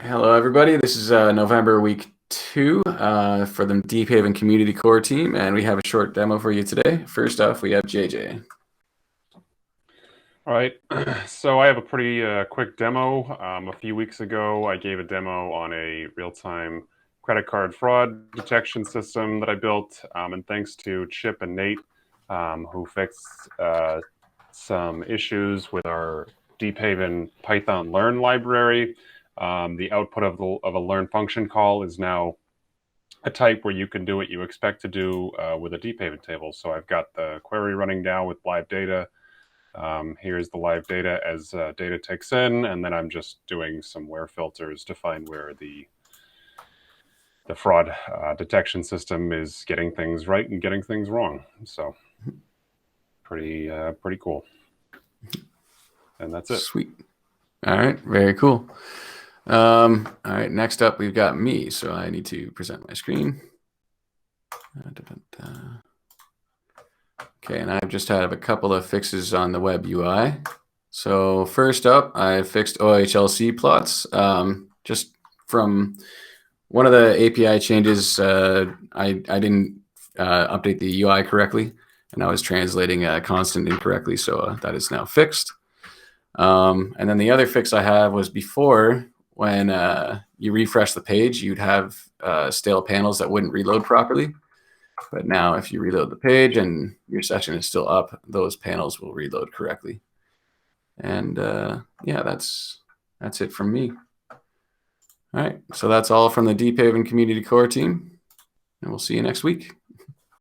Hello, everybody. This is November week 2 for the Deephaven Community Core team, and we have a short demo for you today. First off, we have JJ. All right, so I have a pretty quick demo. A few weeks ago, I gave a demo on a real-time credit card fraud detection system that I built, and thanks to Chip and Nate, who fixed some issues with our Deephaven Python Learn library, the output of a Learn function call is now a type where you can do what you expect to do with a Deephaven table. So I've got the query running now with live data. Here's the live data as data takes in, and then I'm just doing some where filters to find where the fraud detection system is getting things right and getting things wrong. So pretty cool. And that's it. Sweet. All right, very cool. All right, next up we've got me, so I need to present my screen. Okay, and I've just had a couple of fixes on the web UI. So first up, I fixed OHLC plots. Just from one of the API changes, I didn't update the UI correctly, and I was translating a constant incorrectly, so that is now fixed. And then the other fix I have was before, when you refresh the page, you'd have stale panels that wouldn't reload properly. But now if you reload the page and your session is still up, those panels will reload correctly. And yeah, that's it from me. All right, so that's all from the Deephaven Community Core team, and we'll see you next week.